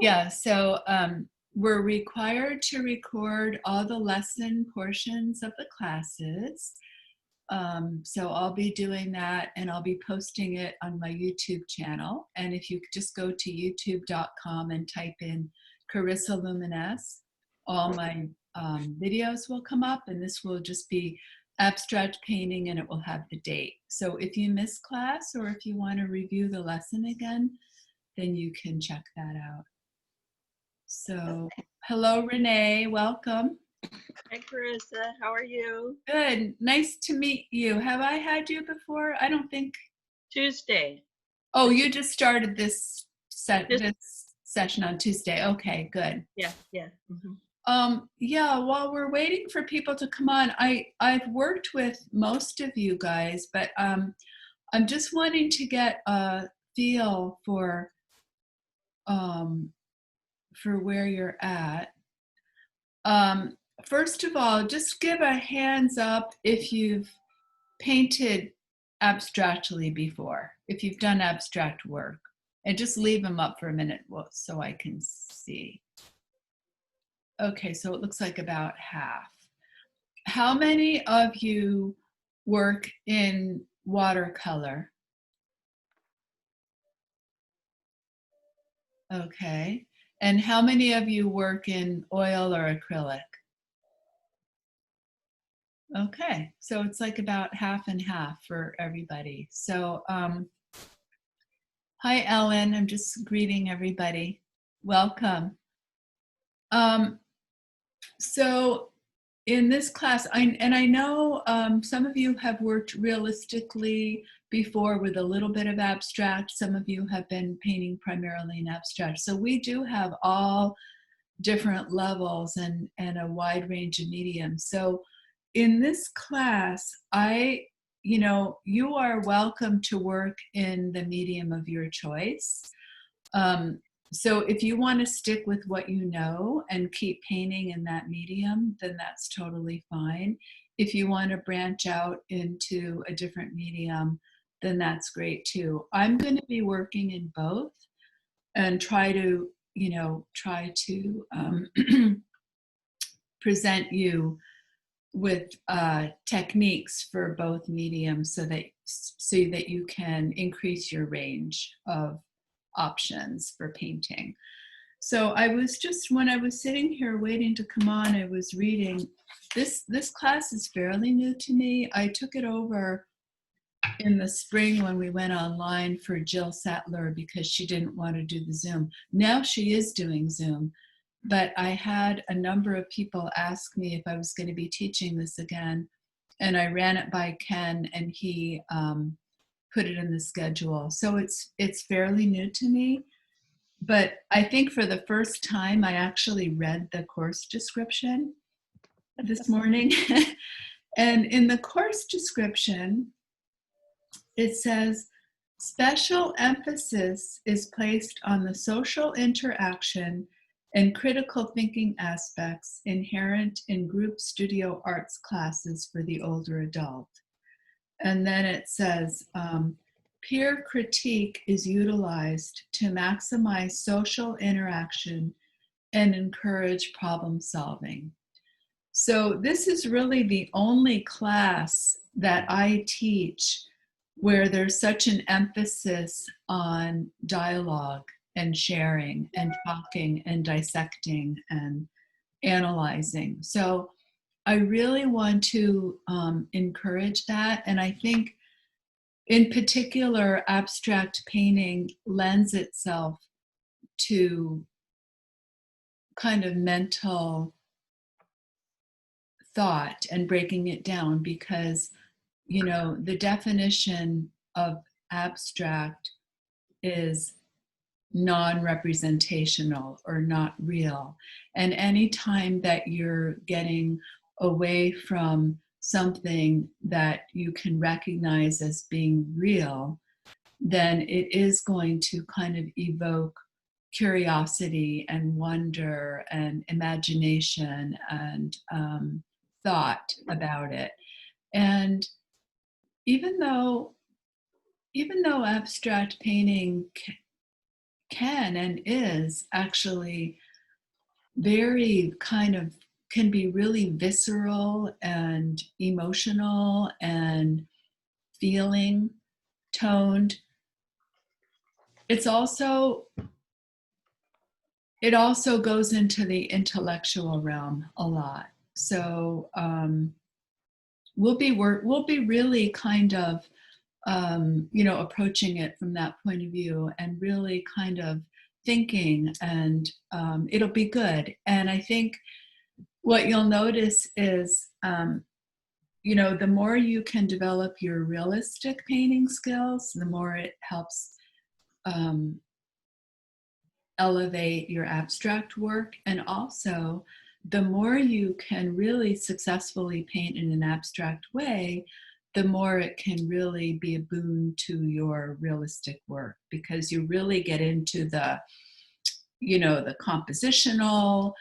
Yeah, so we're required to record all the lesson portions of the classes. So I'll be doing that and I'll be posting it on my YouTube channel. And if you just go to youtube.com and type in Carissa Luminez, all my videos will come up, and this will just be abstract painting and it will have the date. So if you miss class or if you want to review the lesson again, then you can check that out. So, hello, Renee. Welcome. Hi, Carissa. How are you? Good. Nice to meet you. Have I had you before? I don't think. Tuesday. Oh, you just started this This, this session on Tuesday. Okay, good. yeah. Yeah, while we're waiting for people to come on, I've worked with most of you guys, but I'm just wanting to get a feel um for where you're at. Um, First of all, just give a hands up if you've painted abstractly before, if you've done abstract work, and just leave them up for a minute so I can see. Okay, so it looks like about half. How many of you work in watercolor? Okay. And how many of you work in oil or acrylic? Okay, so it's like about half and half for everybody. So, hi, Ellen. I'm just greeting everybody. Welcome. Um, so, in this class, I know some of you have worked realistically before with a little bit of abstract. Some of you have been painting primarily in abstract. So, we do have all different levels and a wide range of mediums. So, in this class, you are welcome to work in the medium of your choice. Um, so if you want to stick with what you know and keep painting in that medium, then that's totally fine. If you want to branch out into a different medium, then that's great too. I'm going to be working in both and try to present you with techniques for both mediums so that you can increase your range of options for painting. So when I was sitting here waiting to come on, I was reading this class is fairly new to me. I took it over in the spring when we went online for Jill Sattler because she didn't want to do the Zoom. Now she is doing Zoom, but I had a number of people ask me if I was going to be teaching this again, and I ran it by Ken, and he put it in the schedule. So it's fairly new to me, but I think for the first time I actually read the course description this morning. And in the course description, it says, special emphasis is placed on the social interaction and critical thinking aspects inherent in group studio arts classes for the older adult. And then it says, peer critique is utilized to maximize social interaction and encourage problem solving. So this is really the only class that I teach where there's such an emphasis on dialogue and sharing and talking and dissecting and analyzing. So I really want to encourage that. And I think, in particular, abstract painting lends itself to kind of mental thought and breaking it down because the definition of abstract is non-representational or not real. And anytime that you're getting away from something that you can recognize as being real, then it is going to kind of evoke curiosity and wonder and imagination and thought about it. And even though abstract painting can and is actually very kind of can be really visceral and emotional and feeling toned. It's also it also goes into the intellectual realm a lot. So we'll be really kind of approaching it from that point of view and really kind of thinking, and it'll be good. And I think what you'll notice is, the more you can develop your realistic painting skills, the more it helps um, elevate your abstract work. And also, the more you can really successfully paint in an abstract way, the more it can really be a boon to your realistic work, because you really get into the compositional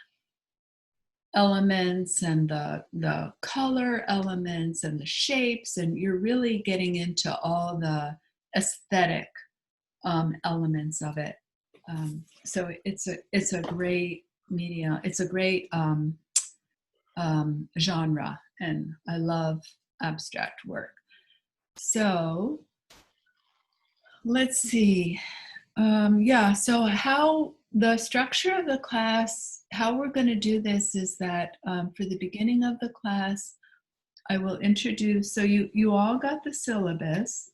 elements and the color elements and the shapes, and you're really getting into all the aesthetic elements of it. So it's a great media. It's a great genre, and I love abstract work. So let's see. So how the structure of the class, how we're going to do this is that for the beginning of the class, I will introduce, so you all got the syllabus,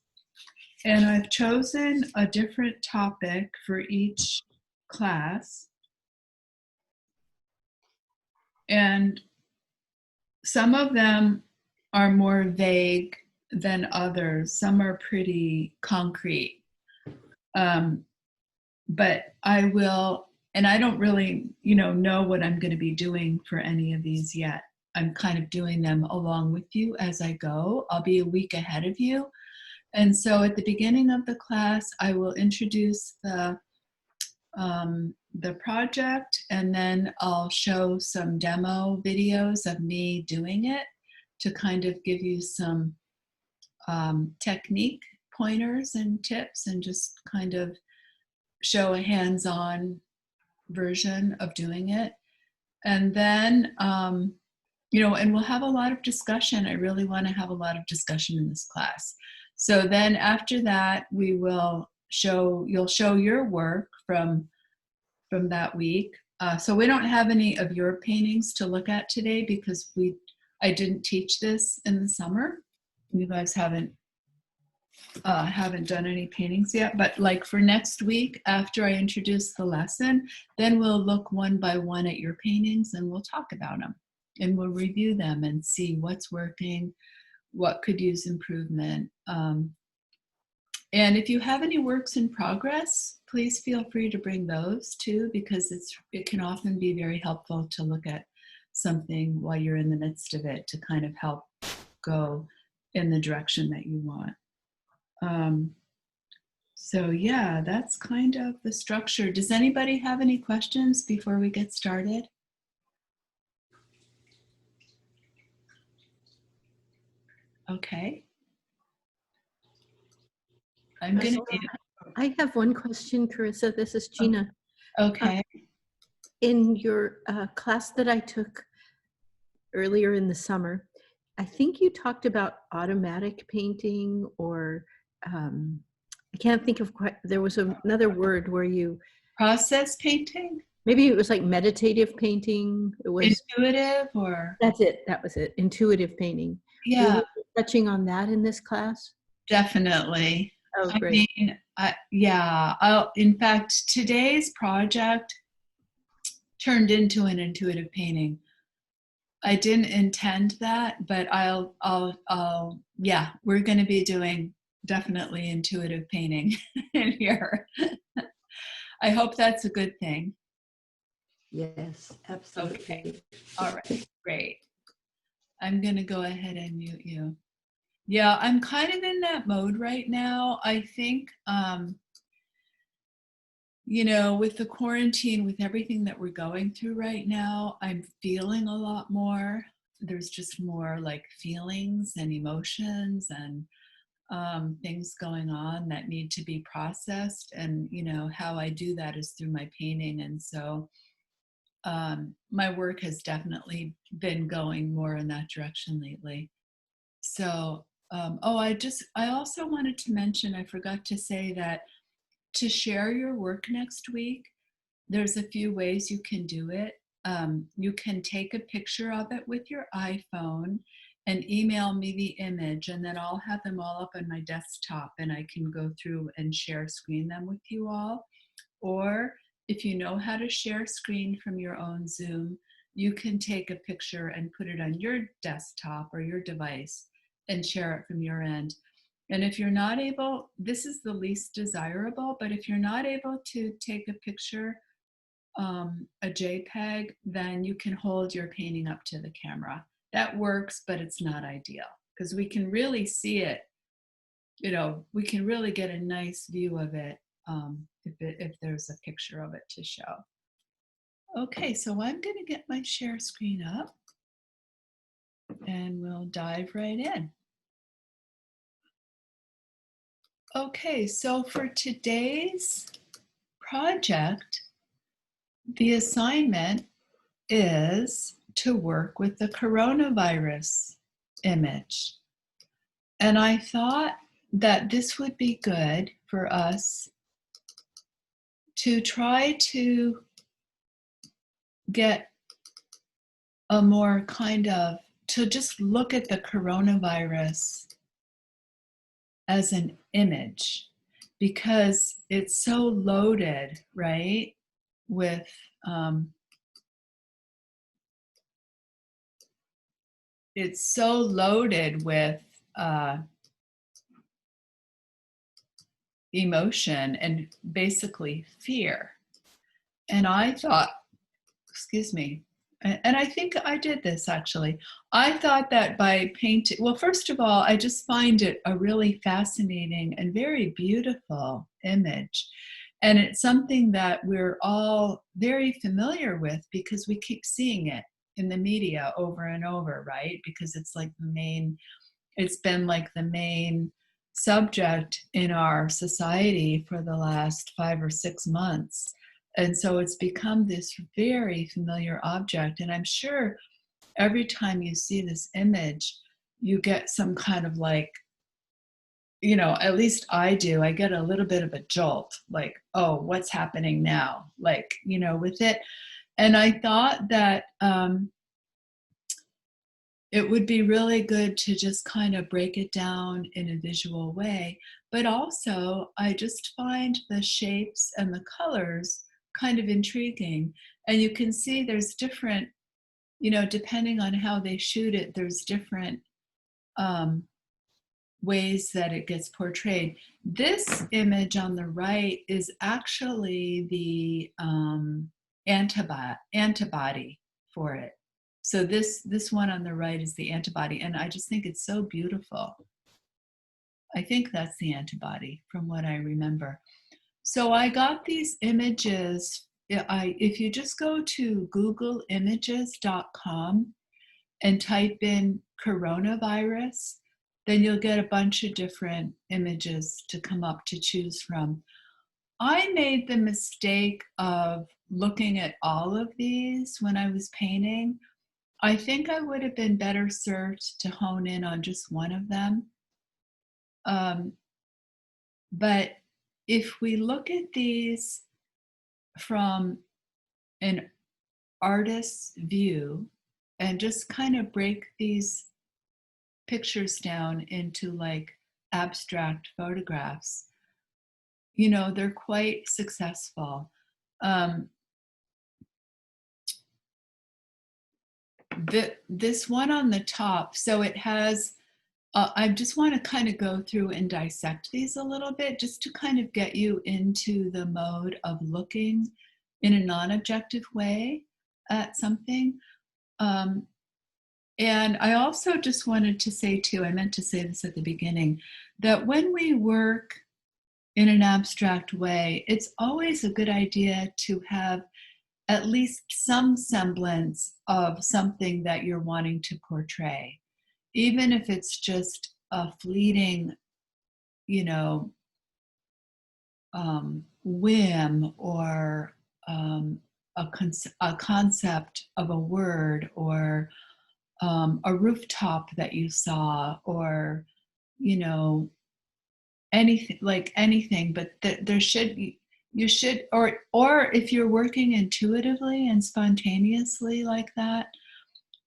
and I've chosen a different topic for each class. And some of them are more vague than others. Some are pretty concrete. But I will, and I don't really, know what I'm going to be doing for any of these yet. I'm kind of doing them along with you as I go. I'll be a week ahead of you. And so at the beginning of the class, I will introduce the project, and then I'll show some demo videos of me doing it to kind of give you some technique pointers and tips, and just kind of show a hands-on version of doing it. And then and we'll have a lot of discussion. I really want to have a lot of discussion in this class. So then after that, you'll show your work from that week. So we don't have any of your paintings to look at today, because I didn't teach this in the summer. You guys haven't done any paintings yet, but like for next week, after I introduce the lesson, then we'll look one by one at your paintings, and we'll talk about them, and we'll review them and see what's working, what could use improvement. And if you have any works in progress, please feel free to bring those too, because it can often be very helpful to look at something while you're in the midst of it, to kind of help go in the direction that you want. So yeah, that's kind of the structure. Does anybody have any questions before we get started? Okay. I have one question, Carissa. This is Gina. Okay. In your class that I took earlier in the summer, I think you talked about automatic painting, or I can't think of there was another word where you... Process painting? Maybe it was like meditative painting. It was intuitive, or... That's it. That was it. Intuitive painting. Yeah. Were you touching on that in this class? Definitely. Oh, great. In fact, today's project turned into an intuitive painting. I didn't intend that, but we're going to be doing definitely intuitive painting in here. I hope that's a good thing. Yes, absolutely. Okay. All right, great. I'm going to go ahead and mute you. Yeah, I'm kind of in that mode right now. I think, with the quarantine, with everything that we're going through right now, I'm feeling a lot more. There's just more like feelings and emotions, and things going on that need to be processed. And, how I do that is through my painting. And so my work has definitely been going more in that direction lately. So, I also wanted to mention, I forgot to say that to share your work next week, there's a few ways you can do it. You can take a picture of it with your iPhone and email me the image, and then I'll have them all up on my desktop and I can go through and share screen them with you all. Or if you know how to share screen from your own Zoom, you can take a picture and put it on your desktop or your device and share it from your end. And if you're not able, this is the least desirable, but if you're not able to take a picture, a JPEG, then you can hold your painting up to the camera. That works, but it's not ideal because we can really see it. We can really get a nice view of it if there's a picture of it to show. Okay, so I'm going to get my share screen up and we'll dive right in. Okay, so for today's project, the assignment is to work with the coronavirus image. And I thought that this would be good for us to try to get a more to just look at the coronavirus as an image, because it's so loaded, right, with emotion and basically fear. And I thought, excuse me, and I think I did this actually. I thought that by painting, well, first of all, I just find it a really fascinating and very beautiful image. And it's something that we're all very familiar with because we keep seeing it in the media over and over, right? Because it's been like the main subject in our society for the last 5 or 6 months. And so it's become this very familiar object. And I'm sure every time you see this image, you get some kind of at least I do, I get a little bit of a jolt, like, oh, what's happening now? With it. And I thought that it would be really good to just kind of break it down in a visual way. But also, I just find the shapes and the colors kind of intriguing. And you can see there's different, depending on how they shoot it, there's different ways that it gets portrayed. This image on the right is actually the antibody for it. So this one on the right is the antibody, and I just think it's so beautiful. I think that's the antibody from what I remember. So I got these images. If you just go to googleimages.com and type in coronavirus, then you'll get a bunch of different images to come up to choose from. I made the mistake of looking at all of these when I was painting. I think I would have been better served to hone in on just one of them. But if we look at these from an artist's view and just kind of break these pictures down into like abstract photographs, they're quite successful. This one on the top, so it has, I just want to kind of go through and dissect these a little bit just to kind of get you into the mode of looking in a non-objective way at something. And I also just wanted to say too, I meant to say this at the beginning, that when we work in an abstract way, it's always a good idea to have at least some semblance of something that you're wanting to portray, even if it's just a fleeting you know, whim or a concept of a word or a rooftop that you saw or, you know, anything like anything, but there should be, you should, or if you're working intuitively and spontaneously like that,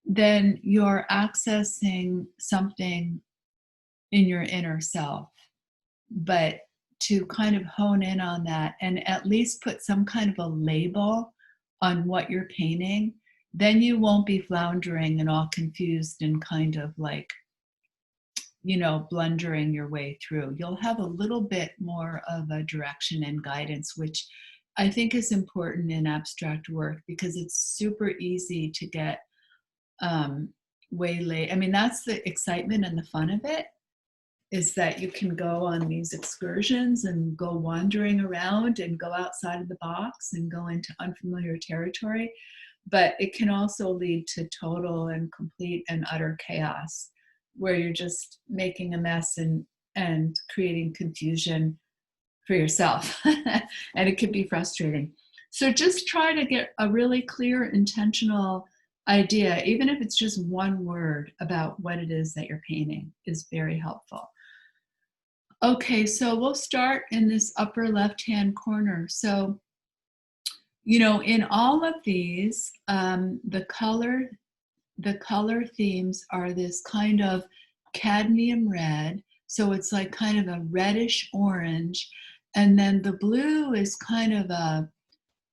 then you're accessing something in your inner self. But to kind of hone in on that and at least put some kind of a label on what you're painting, then you won't be floundering and all confused and kind of like, you know, blundering your way through. You'll have a little bit more of a direction and guidance, which I think is important in abstract work because it's super easy to get waylaid. I mean, that's the excitement and the fun of it, is that you can go on these excursions and go wandering around and go outside of the box and go into unfamiliar territory. But it can also lead to total and complete and utter chaos where you're just making a mess and creating confusion for yourself. And it can be frustrating. So just try to get a really clear, intentional idea, even if it's just one word about what it is that you're painting, is very helpful. Okay, so we'll start in this upper left-hand corner. So, you know, in all of these, the color themes are this kind of cadmium red. So it's like kind of a reddish orange. And then the blue is kind of a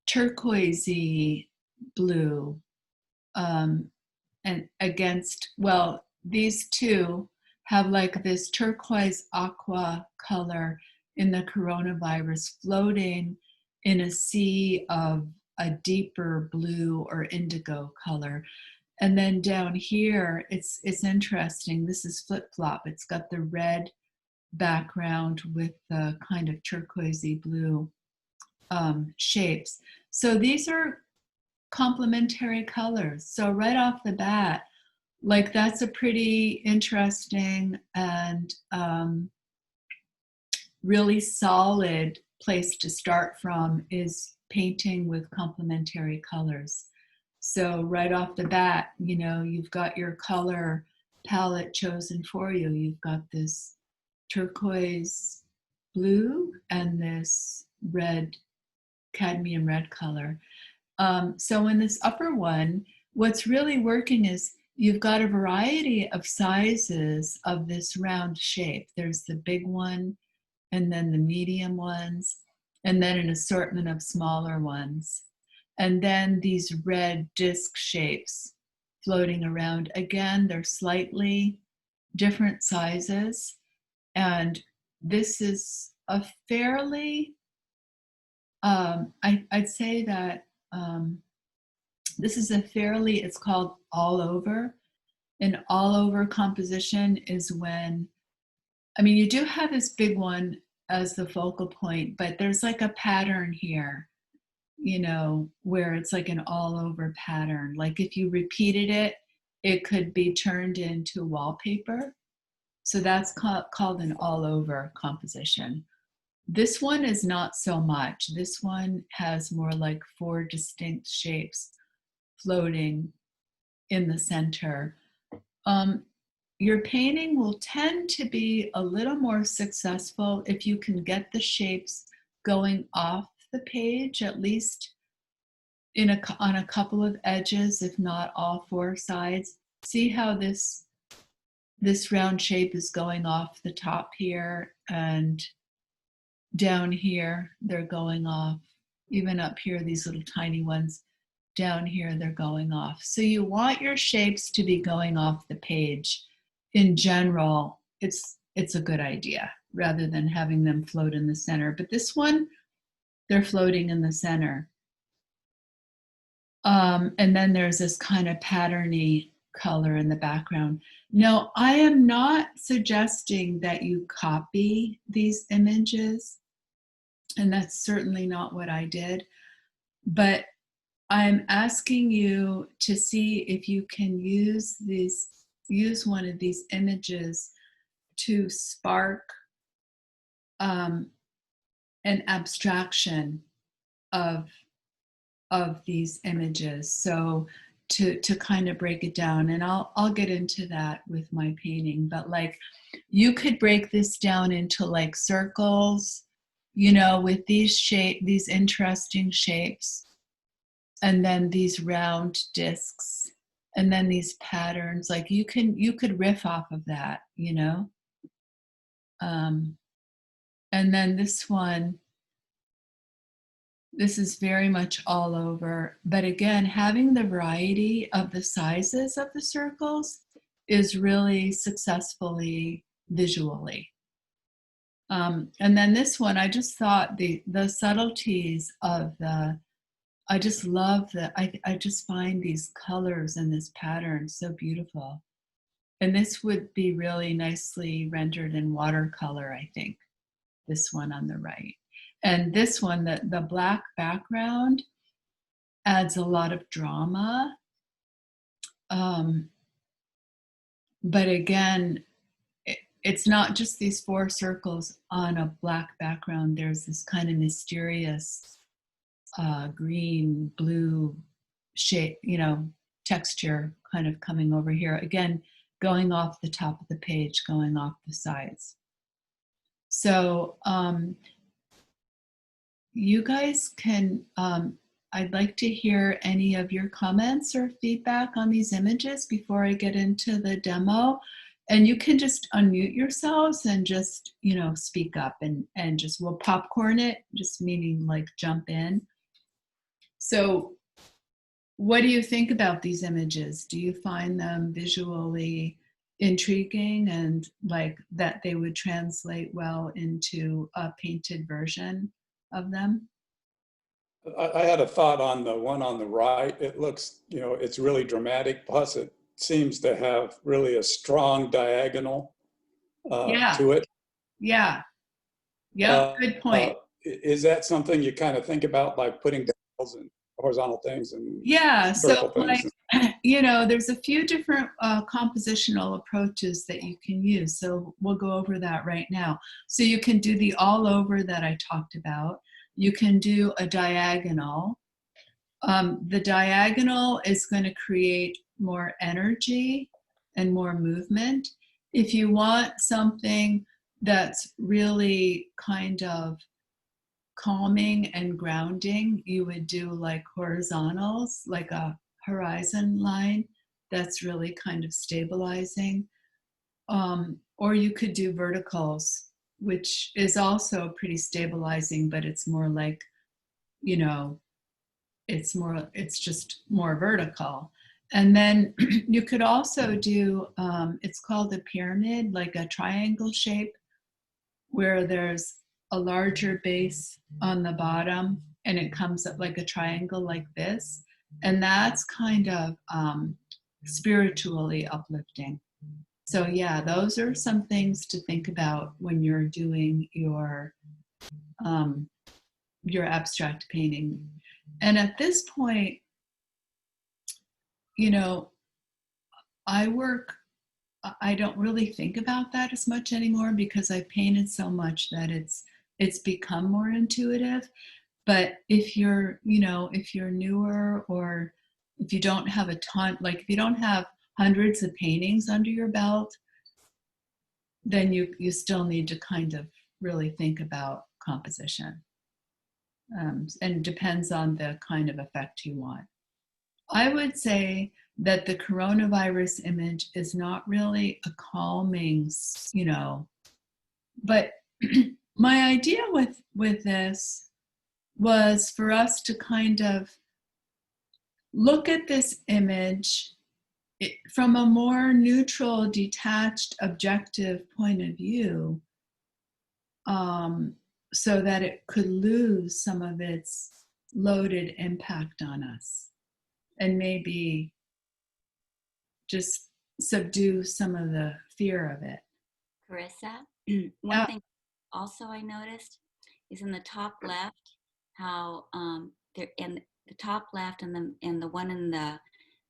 turquoisey blue. And against, well, these two have like this turquoise aqua color in the coronavirus floating in a sea of a deeper blue or indigo color. And then down here, it's interesting. This is flip-flop. It's got the red background with the kind of turquoisey blue shapes. So these are complementary colors. So right off the bat, like that's a pretty interesting and really solid place to start from, is painting with complementary colors. So right off the bat, you know, you've got your color palette chosen for you. You've got this turquoise blue and this red, cadmium red color. So in this upper one, what's really working is you've got a variety of sizes of this round shape. There's the big one, and then the medium ones, and then an assortment of smaller ones. And then these red disc shapes floating around. Again, they're slightly different sizes. And this is a fairly, I'd say that this is a fairly, it's called all over. An all over composition is when, I mean, you do have this big one as the focal point, but there's like a pattern here, you know, where it's like an all over pattern. Like if you repeated it, it could be turned into wallpaper. So that's called an all over composition. This one is not so much. This one has more like 4 distinct shapes floating in the center. Your painting will tend to be a little more successful if you can get the shapes going off the page, at least on a couple of edges, if not all 4 sides. See how this round shape is going off the top here, and down here they're going off. Even up here, these little tiny ones, down here they're going off. So you want your shapes to be going off the page. In general, it's a good idea rather than having them float in the center. But this one, they're floating in the center. And then there's this kind of patterny color in the background. No, I am not suggesting that you copy these images, and that's certainly not what I did. But I'm asking you to see if you can use one of these images to spark an abstraction of these images. So to kind of break it down, and I'll get into that with my painting, but like you could break this down into like circles, you know, with these interesting shapes, and then these round discs, and then these patterns. Like you could riff off of that, you know. And then this one, this is very much all over. But again, having the variety of the sizes of the circles is really successfully visually. And then this one, I just thought the subtleties of I just love I just find these colors and this pattern so beautiful. And this would be really nicely rendered in watercolor, I think, this one on the right. And this one, the black background adds a lot of drama. But again, it's not just these 4 circles on a black background. There's this kind of mysterious green, blue shape, you know, texture kind of coming over here. Again, going off the top of the page, going off the sides. So you guys can, I'd like to hear any of your comments or feedback on these images before I get into the demo. And you can just unmute yourselves and just, you know, speak up and just, we'll popcorn it, just meaning like jump in. So what do you think about these images? Do you find them visually intriguing and like that they would translate well into a painted version of them? I had a thought on the one on the right. It looks, you know, it's really dramatic. Plus, it seems to have really a strong diagonal to it. Yeah. Yeah. Good point. Is that something you kind of think about, like putting diagonals and horizontal things and yeah? So, things? like, you know, there's a few different compositional approaches that you can use. So we'll go over that right now. So you can do the all over that I talked about. You can do a diagonal. The diagonal is going to create more energy and more movement. If you want something that's really kind of calming and grounding, you would do like horizontals, like a horizon line that's really kind of stabilizing. Or you could do verticals, which is also pretty stabilizing, but it's more like, you know, it's just more vertical. And then you could also do, it's called a pyramid, like a triangle shape, where there's a larger base on the bottom and it comes up like a triangle like this. And that's kind of spiritually uplifting. So yeah, those are some things to think about when you're doing your abstract painting. And at this point, you know, I don't really think about that as much anymore because I painted so much that it's become more intuitive. But if you're, you know, if you're newer, or if you don't have a ton, like if you don't have hundreds of paintings under your belt, then you still need to kind of really think about composition. And it depends on the kind of effect you want. I would say that the coronavirus image is not really a calming, you know, but my idea with this was for us to kind of look at this image from a more neutral, detached, objective point of view, so that it could lose some of its loaded impact on us and maybe just subdue some of the fear of it. Carissa, one thing also I noticed is in the top left, how there in the top left and the one in the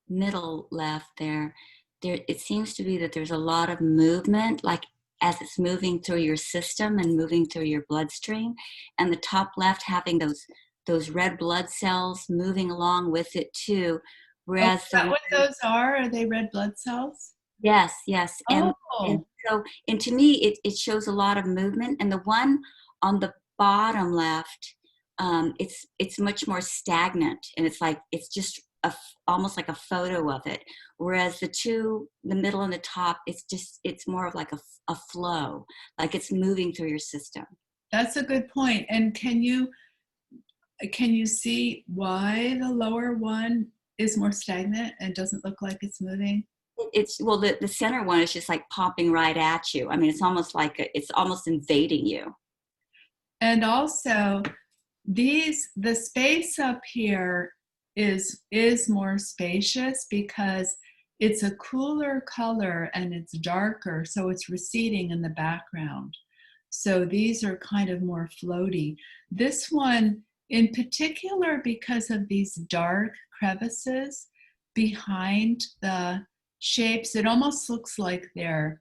middle left there it seems to be that there's a lot of movement, like as it's moving through your system and moving through your bloodstream, and the top left having those red blood cells moving along with it too. Oh, Whereas is that what those are? Are they red blood cells? yes, yes, and Oh, so, and to me, it shows a lot of movement. And the one on the bottom left, it's much more stagnant, and it's like it's just almost like a photo of it. Whereas the two, the middle and the top, it's more of like a flow, like it's moving through your system. that's a good point. And can you see why the lower one is more stagnant and doesn't look like it's moving? It's well, the center one is just like popping right at you. I mean, it's almost like it's almost invading you. And also, the space up here is more spacious because it's a cooler color and it's darker, so it's receding in the background. So these are kind of more floaty. This one in particular, because of these dark crevices behind the shapes, it almost looks like they're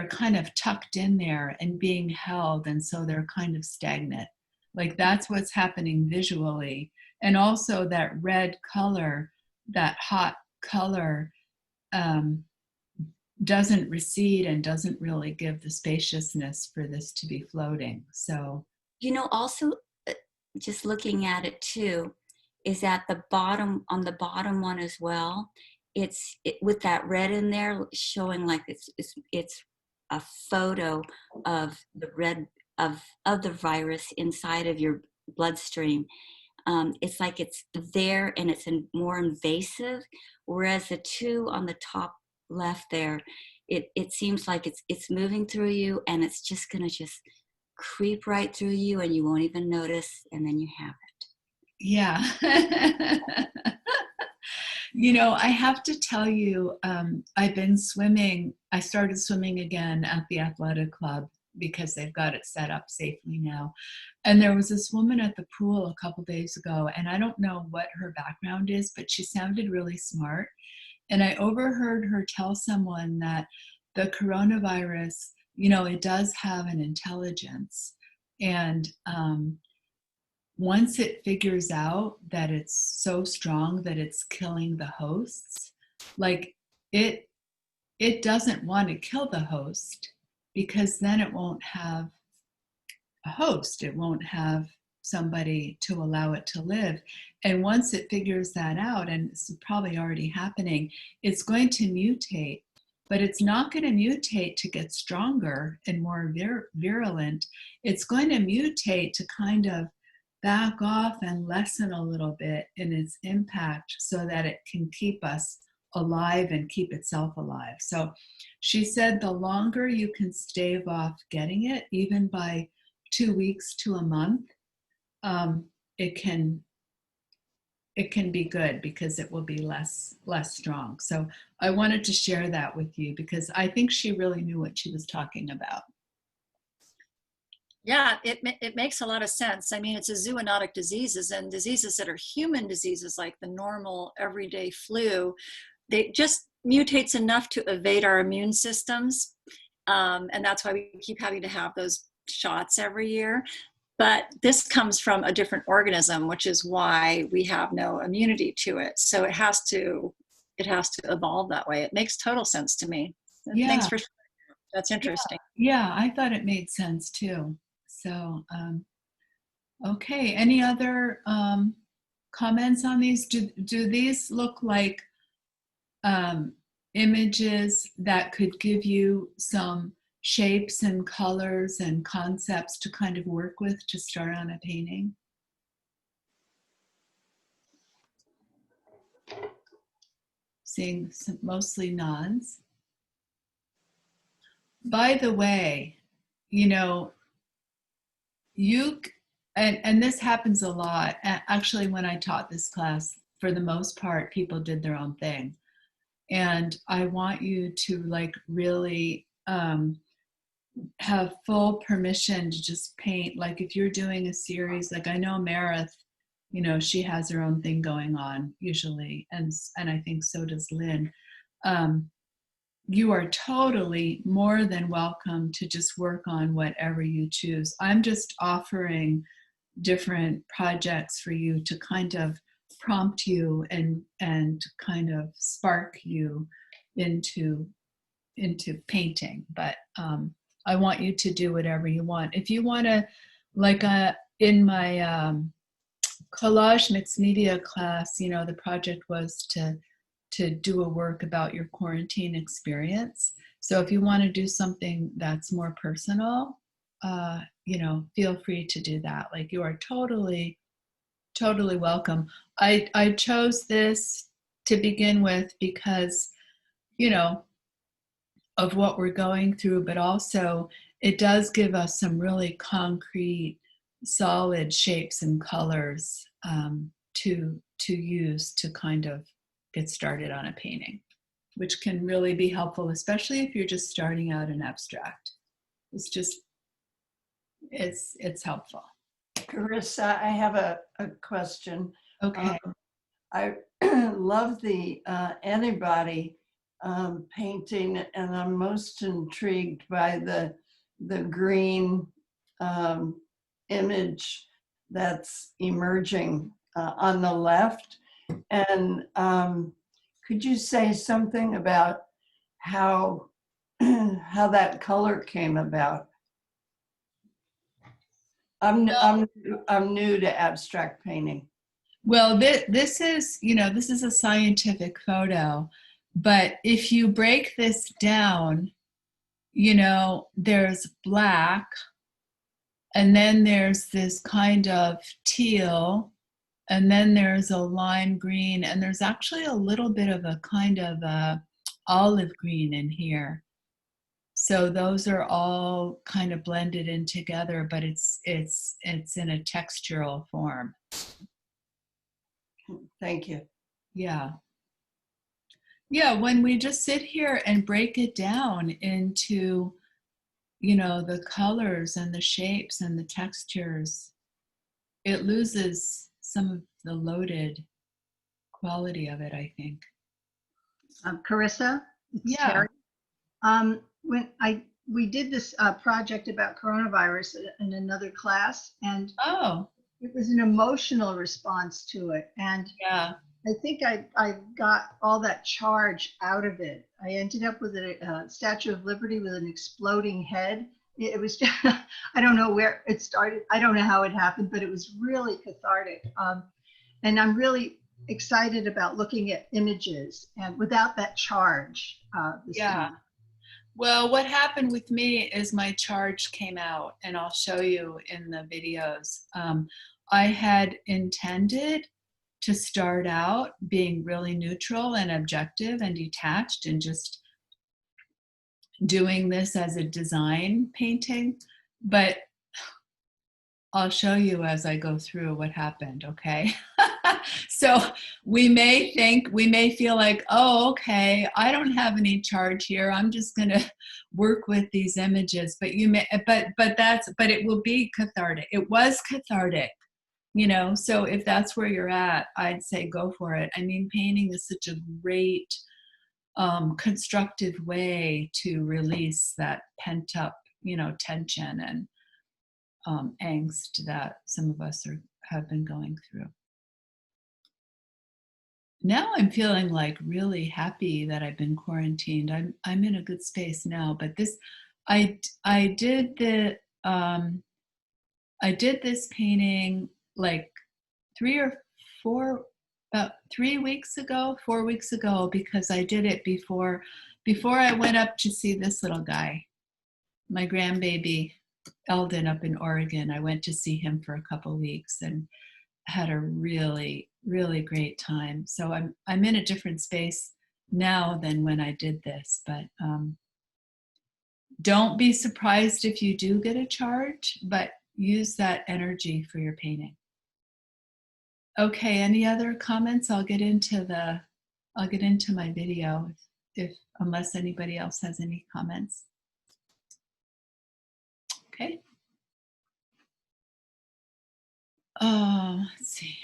kind of tucked in there and being held, and so they're kind of stagnant. Like that's what's happening visually. And also that red color, that hot color, doesn't recede and doesn't really give the spaciousness for this to be floating. So, Also, just looking at it too, is at the bottom, on the bottom one as well. With that red in there showing like it's a photo of the red of the virus inside of your bloodstream. It's like it's there and it's more invasive, whereas the two on the top left there, it seems like it's moving through you, and it's just gonna just creep right through you, and you won't even notice, and then you have it. yeah. I have to tell you, I've been swimming. I started swimming again at the athletic club because they've got it set up safely now. And there was this woman at the pool a couple days ago, and I don't know what her background is, but she sounded really smart. And I overheard her tell someone that the coronavirus, it does have an intelligence. And once it figures out that it's so strong that it's killing the hosts, like it doesn't want to kill the host, because then it won't have a host. It won't have somebody to allow it to live. And once it figures that out, and it's probably already happening, it's going to mutate, but it's not going to mutate to get stronger and more virulent. It's going to mutate to kind of back off and lessen a little bit in its impact so that it can keep us alive and keep itself alive. So she said the longer you can stave off getting it, even by 2 weeks to a month, it can be good because it will be less strong. So I wanted to share that with you because I think she really knew what she was talking about. Yeah, it makes a lot of sense. I mean, it's a zoonotic diseases, and diseases that are human diseases like the normal everyday flu, they just mutates enough to evade our immune systems. And that's why we keep having to have those shots every year. But this comes from a different organism, which is why we have no immunity to it. So it has to evolve that way. It makes total sense to me. Yeah. Thanks for sharing. That's interesting. Yeah, I thought it made sense too. So, okay. Any other comments on these? Do these look like images that could give you some shapes and colors and concepts to kind of work with to start on a painting? Seeing some, mostly nods. By the way, and this happens a lot. Actually, when I taught this class, for the most part, people did their own thing. And I want you to really have full permission to just paint. Like if you're doing a series, like I know Meredith, she has her own thing going on usually. And I think so does Lynn. you are totally more than welcome to just work on whatever you choose. I'm just offering different projects for you to kind of prompt you and kind of spark you into painting. But I want you to do whatever you want. If you want to, like in my collage mixed media class, you know, the project was to do a work about your quarantine experience. So if you want to do something that's more personal, you know, feel free to do that. Like, you are totally welcome. I chose this to begin with because, you know, of what we're going through, but also it does give us some really concrete, solid shapes and colors to use to kind of get started on a painting, which can really be helpful, especially if you're just starting out in abstract. It's helpful. Carissa, I have a question. Okay. I love the antibody painting, and I'm most intrigued by the green image that's emerging on the left. And could you say something about how that color came about? I'm new to abstract painting. Well, this is, you know, this is a scientific photo, but if you break this down, you know, there's black, and then there's this kind of teal, and then there's a lime green, and there's actually a little bit of a kind of a olive green in here. So those are all kind of blended in together, but it's in a textural form. Thank you. Yeah. Yeah, when we just sit here and break it down into, you know, the colors and the shapes and the textures, it loses some of the loaded quality of it, I think. Carissa, it's Yeah. Terry. We did this project about coronavirus in another class, and Oh, it was an emotional response to it. And yeah. I think I got all that charge out of it. I ended up with a Statue of Liberty with an exploding head. It was just, I don't know where it started. I don't know how it happened, but it was really cathartic. And I'm really excited about looking at images and without that charge this Yeah. time. Well, what happened with me is my charge came out, and I'll show you in the videos. I had intended to start out being really neutral and objective and detached and just doing this as a design painting, but I'll show you as I go through what happened, okay? So we may feel like, oh, okay, I don't have any charge here. I'm just gonna work with these images, but it will be cathartic. It was cathartic, you know? So if that's where you're at, I'd say go for it. I mean, painting is such a great, constructive way to release that pent up, you know, tension and angst that some of us have been going through. Now I'm feeling like really happy that I've been quarantined. I'm in a good space now. But this, I did this painting like 3 weeks ago, 4 weeks ago, because I did it before I went up to see this little guy, my grandbaby Eldon up in Oregon. I went to see him for a couple weeks and had a really, really great time. So I'm in a different space now than when I did this, but don't be surprised if you do get a charge, but use that energy for your painting. Okay, any other comments? I'll get into my video if unless anybody else has any comments. Okay. Let's see.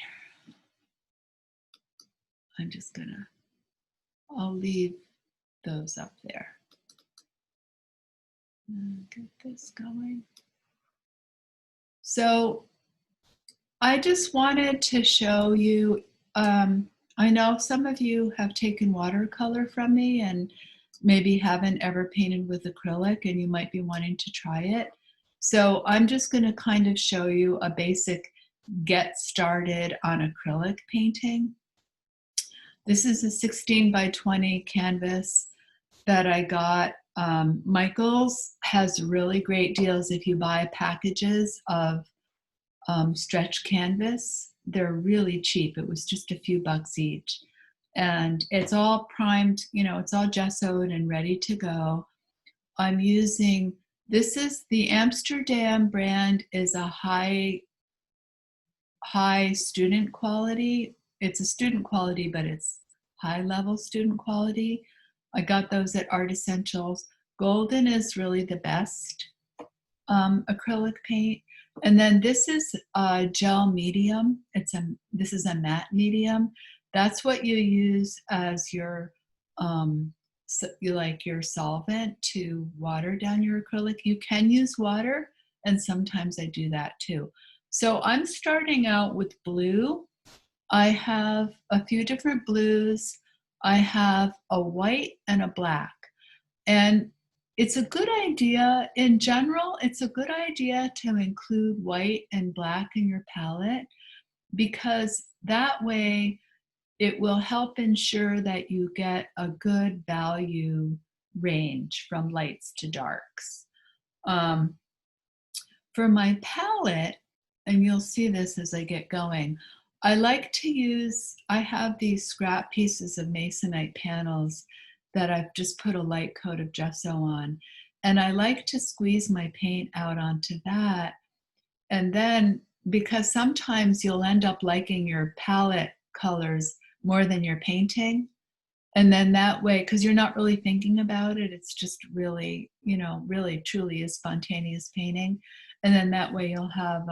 I'll leave those up there. Get this going. So I just wanted to show you, I know some of you have taken watercolor from me and maybe haven't ever painted with acrylic, and you might be wanting to try it. So I'm just going to kind of show you a basic get started on acrylic painting. This is a 16 by 20 canvas that I got. Michaels has really great deals if you buy packages of stretch canvas. They're really cheap. It was just a few bucks each. And it's all primed, you know, it's all gessoed and ready to go. I'm using, this is the Amsterdam brand, is a high student quality. It's a student quality, but it's high level student quality. I got those at Art Essentials. Golden is really the best acrylic paint. And then this is a gel medium. This is a matte medium. That's what you use as your your solvent to water down your acrylic. You can use water, and sometimes I do that too. So I'm starting out with blue. I have a few different blues. I have a white and a black. And it's a good idea, in general, it's a good idea to include white and black in your palette, because that way it will help ensure that you get a good value range from lights to darks. For my palette, and you'll see this as I get going, I like to use, I have these scrap pieces of Masonite panels that I've just put a light coat of gesso on. And I like to squeeze my paint out onto that. And then, because sometimes you'll end up liking your palette colors more than your painting. And then that way, because you're not really thinking about it, it's just really, you know, really truly is spontaneous painting. And then that way you'll have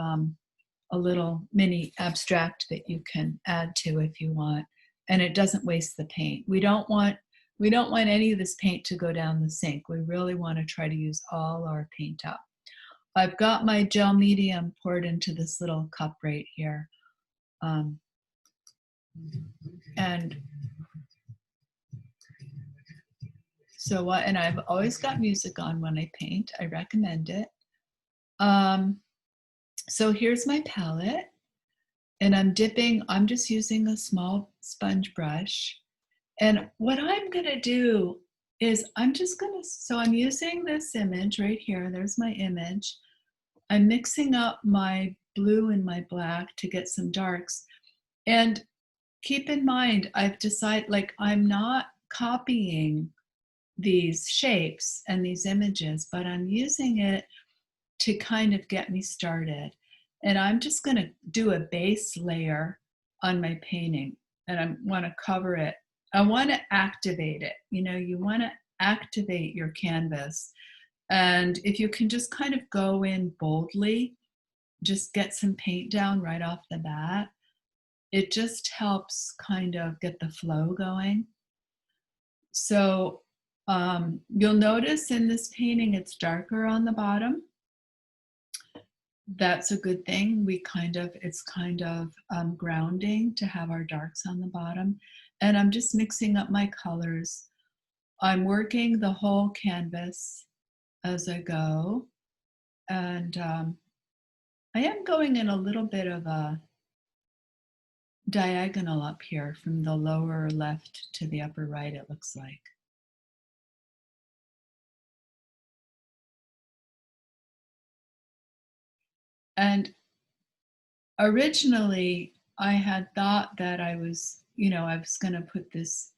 a little mini abstract that you can add to if you want. And it doesn't waste the paint. We don't want any of this paint to go down the sink. We really want to try to use all our paint up. I've got my gel medium poured into this little cup right here. And so, and I've always got music on when I paint. I recommend it. So here's my palette, and I'm just using a small sponge brush. And what I'm gonna do is so I'm using this image right here. There's my image. I'm mixing up my blue and my black to get some darks. And keep in mind, I've decided, like, I'm not copying these shapes and these images, but I'm using it to kind of get me started. And I'm just gonna do a base layer on my painting, and I wanna cover it. I wanna activate it. You know, you wanna activate your canvas. And if you can just kind of go in boldly, just get some paint down right off the bat, it just helps kind of get the flow going. So you'll notice in this painting, it's darker on the bottom. That's a good thing. It's kind of grounding to have our darks on the bottom. And I'm just mixing up my colors. I'm working the whole canvas as I go. And I am going in a little bit of a diagonal up here from the lower left to the upper right, it looks like. And originally, I had thought that I was going to put this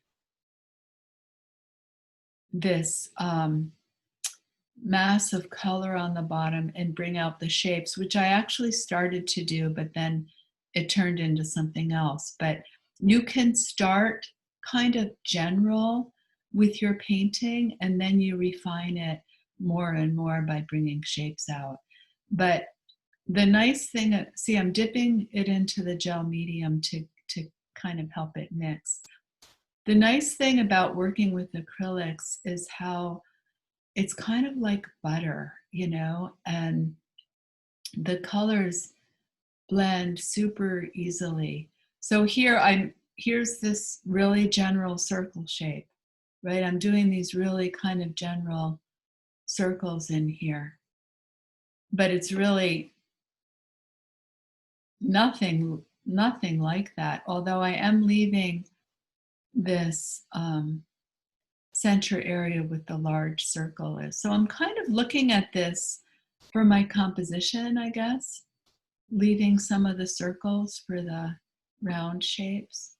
mass of color on the bottom and bring out the shapes, which I actually started to do, but then it turned into something else. But you can start kind of general with your painting, and then you refine it more and more by bringing shapes out. But the nice thing, see, I'm dipping it into the gel medium to kind of help it mix. The nice thing about working with acrylics is how it's kind of like butter, you know, and the colors blend super easily. So here's this really general circle shape, right? I'm doing these really kind of general circles in here, but it's really nothing like that. Although I am leaving this center area with the large circle is. So I'm kind of looking at this for my composition, I guess, leaving some of the circles for the round shapes.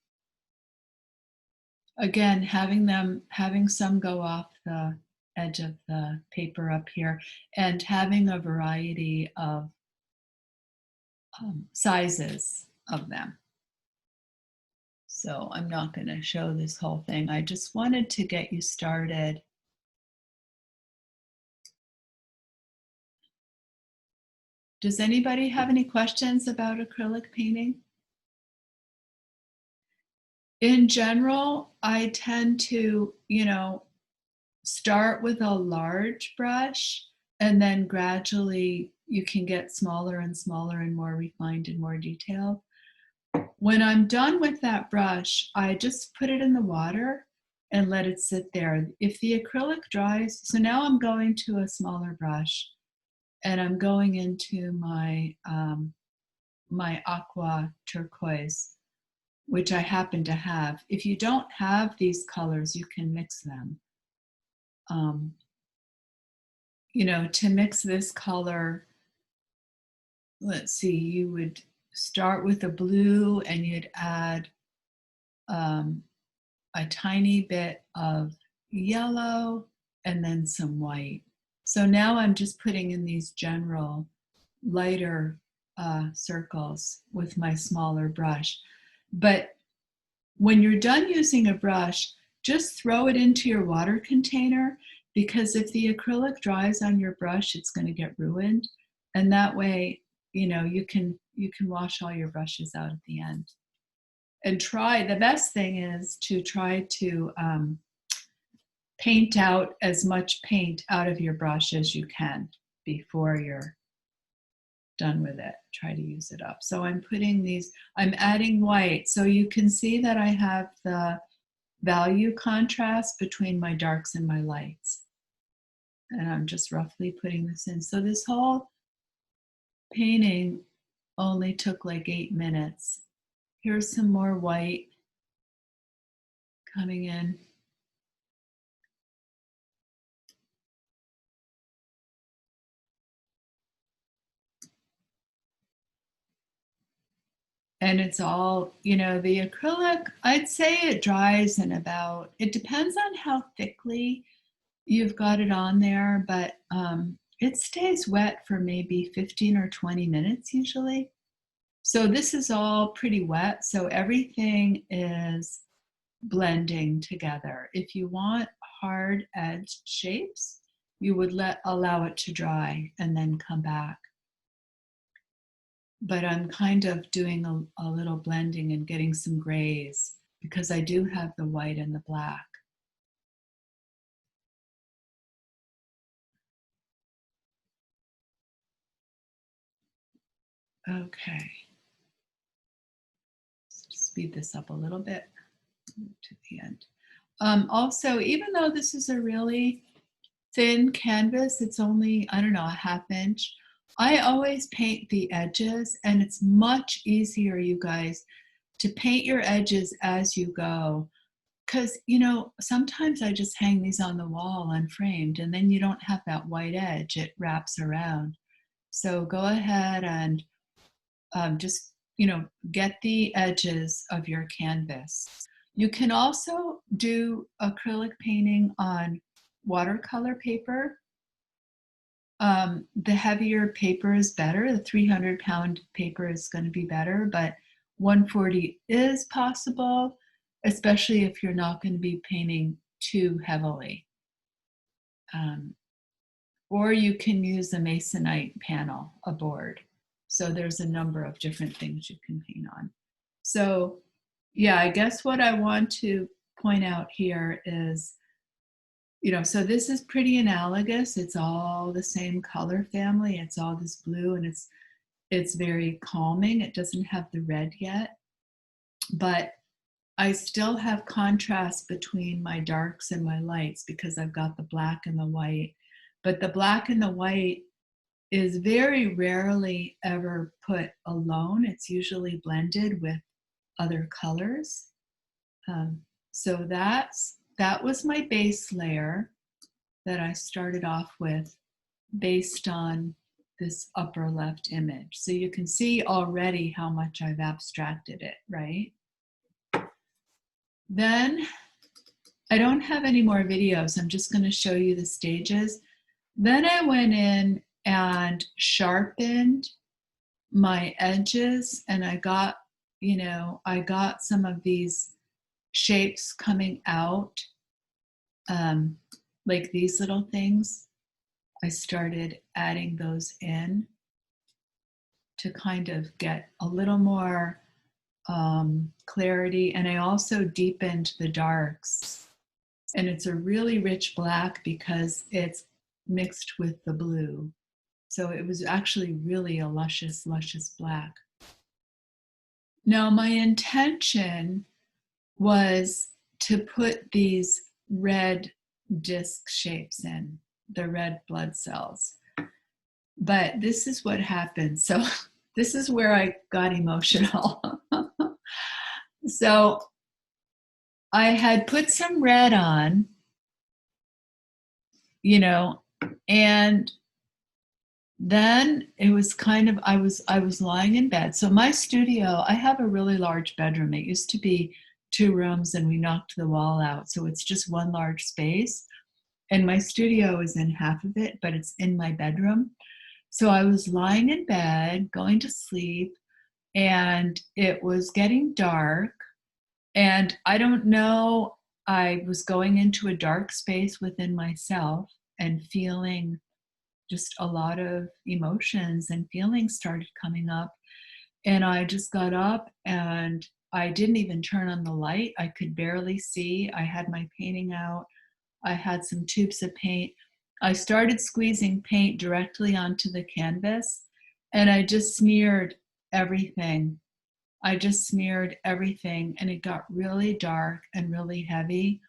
Again, having some go off the edge of the paper up here, and having a variety of sizes of them. So I'm not going to show this whole thing. I just wanted to get you started. Does anybody have any questions about acrylic painting? In general, I tend to, start with a large brush, and then gradually you can get smaller and smaller and more refined and more detailed. When I'm done with that brush, I just put it in the water and let it sit there. If the acrylic dries, so now I'm going to a smaller brush and I'm going into my my aqua turquoise, which I happen to have. If you don't have these colors, you can mix them. To mix this color, let's see, you would start with a blue and you'd add a tiny bit of yellow and then some white. So now I'm just putting in these general lighter circles with my smaller brush. But when you're done using a brush, just throw it into your water container, because if the acrylic dries on your brush, it's going to get ruined. And that way, you can wash all your brushes out at the end. And the best thing is to try to paint out as much paint out of your brush as you can before you're done with it. Try to use it up. So I'm adding white. So you can see that I have the value contrast between my darks and my lights. And I'm just roughly putting this in. So this whole painting only took like 8 minutes. Here's some more white coming in. And it's all, the acrylic, I'd say it dries in it depends on how thickly you've got it on there, but it stays wet for maybe 15 or 20 minutes usually. So this is all pretty wet, so everything is blending together. If you want hard edged shapes, you would allow it to dry and then come back. But I'm kind of doing a little blending and getting some grays because I do have the white and the black. Okay. Speed this up a little bit to the end. Also, even though this is a really thin canvas, it's only, I don't know, a ½ inch, I always paint the edges, and it's much easier, you guys, to paint your edges as you go. Because, sometimes I just hang these on the wall unframed, and then you don't have that white edge. It wraps around. So go ahead and just, get the edges of your canvas. You can also do acrylic painting on watercolor paper. The heavier paper is better. The 300-pound paper is going to be better, but 140 is possible, especially if you're not going to be painting too heavily. Or you can use a Masonite panel, a board. So there's a number of different things you can paint on. So yeah, I guess what I want to point out here is, so this is pretty analogous. It's all the same color family. It's all this blue, and it's very calming. It doesn't have the red yet, but I still have contrast between my darks and my lights because I've got the black and the white. But the black and the white is very rarely ever put alone. It's usually blended with other colors. So that was my base layer that I started off with based on this upper left image. So you can see already how much I've abstracted it, right? Then I don't have any more videos. I'm just going to show you the stages. Then I went in and sharpened my edges, and I got some of these shapes coming out, like these little things. I started adding those in to kind of get a little more clarity. And I also deepened the darks. And it's a really rich black because it's mixed with the blue. So it was actually really a luscious, luscious black. Now, my intention was to put these red disc shapes in, the red blood cells. But this is what happened. So this is where I got emotional. So I had put some red on, and then it was kind of, I was lying in bed. So my studio, I have a really large bedroom. It used to be 2 rooms and we knocked the wall out. So it's just one large space. And my studio is in half of it, but it's in my bedroom. So I was lying in bed, going to sleep, and it was getting dark. And I don't know, I was going into a dark space within myself and feeling just a lot of emotions, and feelings started coming up. And I just got up and I didn't even turn on the light. I could barely see. I had my painting out. I had some tubes of paint. I started squeezing paint directly onto the canvas, and I just smeared everything. And it got really dark and really heavy,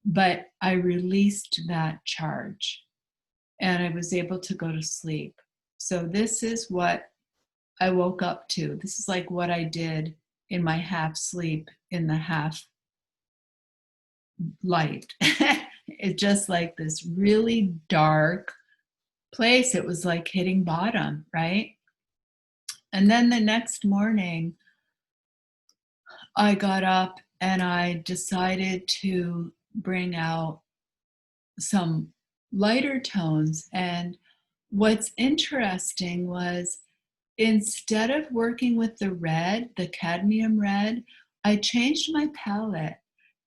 but I released that charge and I was able to go to sleep. So this is what I woke up to. This is like what I did in my half sleep, in the half light. It's just like this really dark place. It was like hitting bottom, right? And then the next morning, I got up and I decided to bring out some lighter tones. And what's interesting was, instead of working with the red, the cadmium red, I changed my palette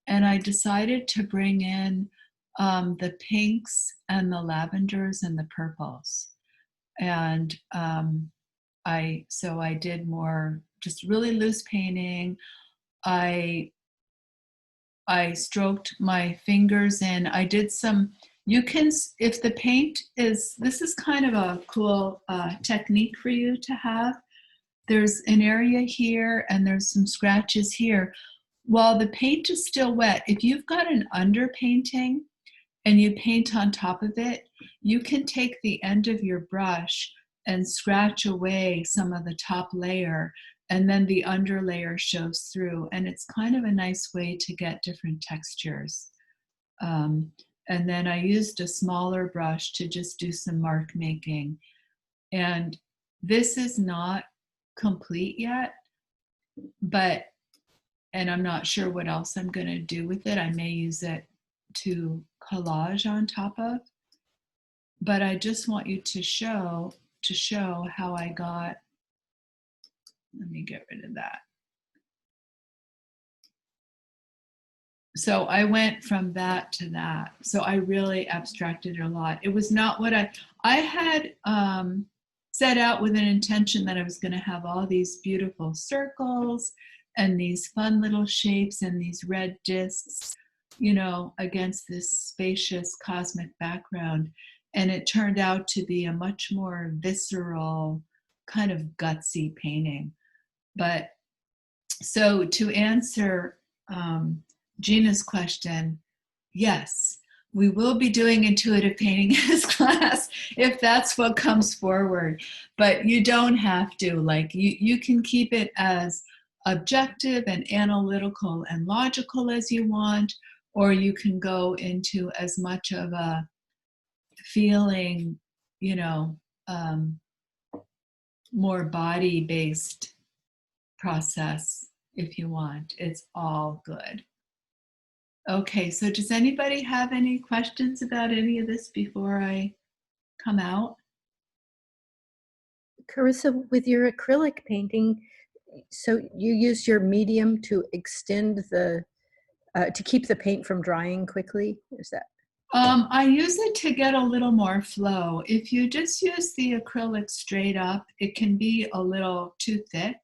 and I decided to bring in the pinks and the lavenders and the purples. And I did more just really loose painting. I stroked my fingers in. I did some, if the paint is, this is kind of a cool technique for you to have. There's an area here and there's some scratches here. While the paint is still wet, if you've got an underpainting and you paint on top of it, you can take the end of your brush and scratch away some of the top layer, and then the under layer shows through. And it's kind of a nice way to get different textures. And then I used a smaller brush to just do some mark making. And this is not complete yet, and I'm not sure what else I'm going to do with it. I may use it to collage on top of, but I just want you to show how I got, let me get rid of that. So I went from that to that. So I really abstracted a lot. It was not what I had set out with an intention that I was going to have all these beautiful circles and these fun little shapes and these red discs, you know, against this spacious cosmic background. And it turned out to be a much more visceral, kind of gutsy painting. But so to answer Gina's question, yes, we will be doing intuitive painting in this class if that's what comes forward. But you don't have to. Like you can keep it as objective and analytical and logical as you want, or you can go into as much of a feeling, you know, more body-based process if you want. It's all good. Okay, so does anybody have any questions about any of this before I come out? Carissa, with your acrylic painting, so you use your medium to extend the, to keep the paint from drying quickly? Is that? I use it to get a little more flow. If you just use the acrylic straight up, it can be a little too thick.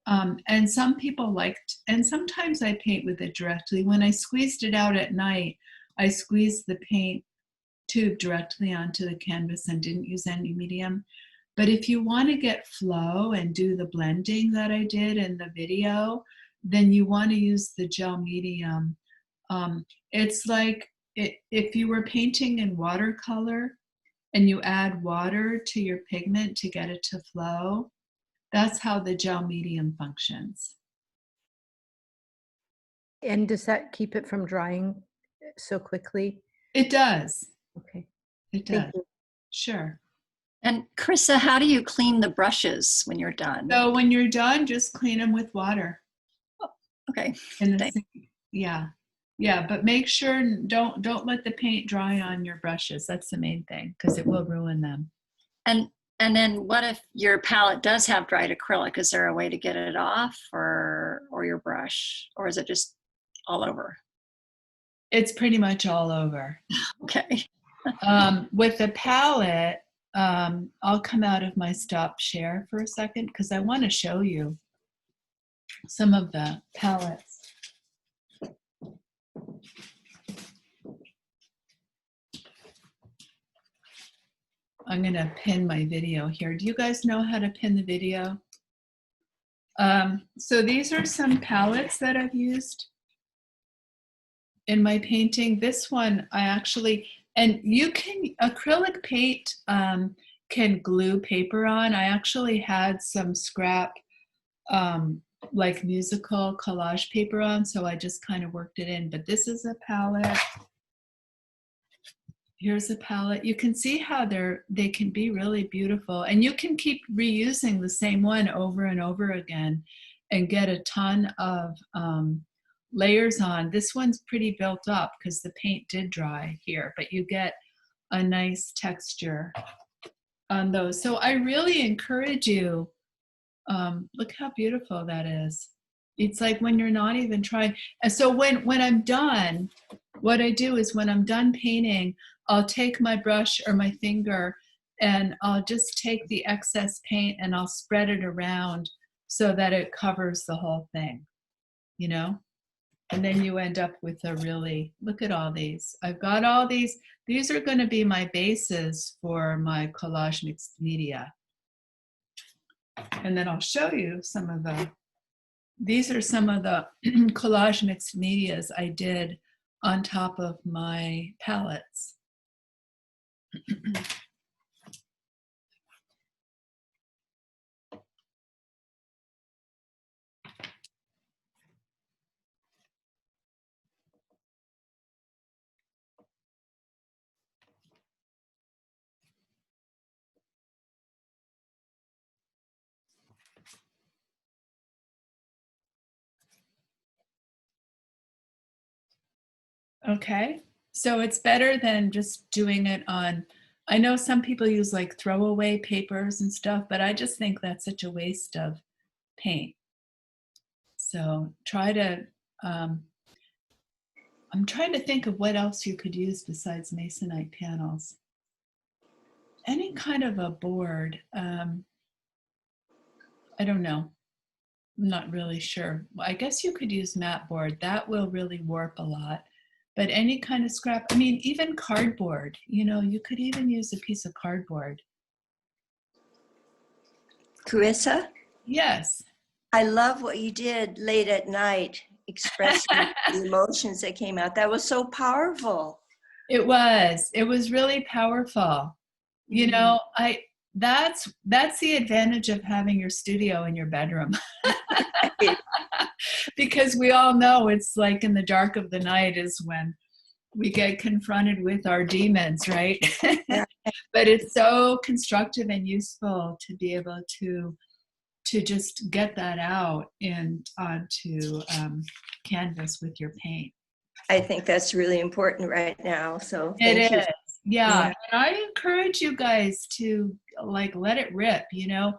And some people liked, and sometimes I paint with it directly. When I squeezed it out at night, I squeezed the paint tube directly onto the canvas and didn't use any medium. But if you want to get flow and do the blending that I did in the video, then you want to use the gel medium. It's like if you were painting in watercolor and you add water to your pigment to get it to flow, that's how the gel medium functions. And does that keep it from drying so quickly? It does. Okay. It Thank does. you. Sure. And Carissa, how do you clean the brushes when you're done? So when you're done, just clean them with water. Okay. In the Thanks. sink. Yeah. Yeah, but make sure don't let the paint dry on your brushes. That's the main thing, because it will ruin them. And then what if your palette does have dried acrylic? Is there a way to get it off, or your brush, or is it just all over? It's pretty much all over. Okay. With the palette, I'll come out of my stop share for a second because I want to show you some of the palettes. I'm going to pin my video here. Do you guys know how to pin the video? So these are some palettes that I've used in my painting. This one I actually, and you can, acrylic paint can glue paper on. I actually had some scrap like musical collage paper on, so I just kind of worked it in. But this is a palette. Here's a palette. You can see how they can be really beautiful, and you can keep reusing the same one over and over again and get a ton of layers on. This one's pretty built up because the paint did dry here, but you get a nice texture on those. So I really encourage you, look how beautiful that is. It's like when you're not even trying. And so when I'm done, what I do is when I'm done painting, I'll take my brush or my finger and I'll just take the excess paint and I'll spread it around so that it covers the whole thing, you know? And then you end up with a really, look at all these. I've got all these. These are going to be my bases for my collage mixed media. And then I'll show you some of the, these are some of the collage mixed medias I did on top of my palettes. Okay, so it's better than just doing it on, I know some people use like throwaway papers and stuff, but I just think that's such a waste of paint. So try to, I'm trying to think of what else you could use besides masonite panels. Any kind of a board, I don't know. I'm not really sure. Well, I guess you could use mat board. That will really warp a lot. But any kind of scrap, I mean, even cardboard, you know, you could even use a piece of cardboard. Carissa, Yes. I love what you did late at night, expressing the emotions that came out. That was so powerful. It was really powerful. You know, that's the advantage of having your studio in your bedroom. Because we all know it's like in the dark of the night is when we get confronted with our demons, right? Yeah. But it's so constructive and useful to be able to just get that out and onto canvas with your paint. I think that's really important right now. So It thank you. is, yeah. Yeah. And I encourage you guys to like let it rip, you know.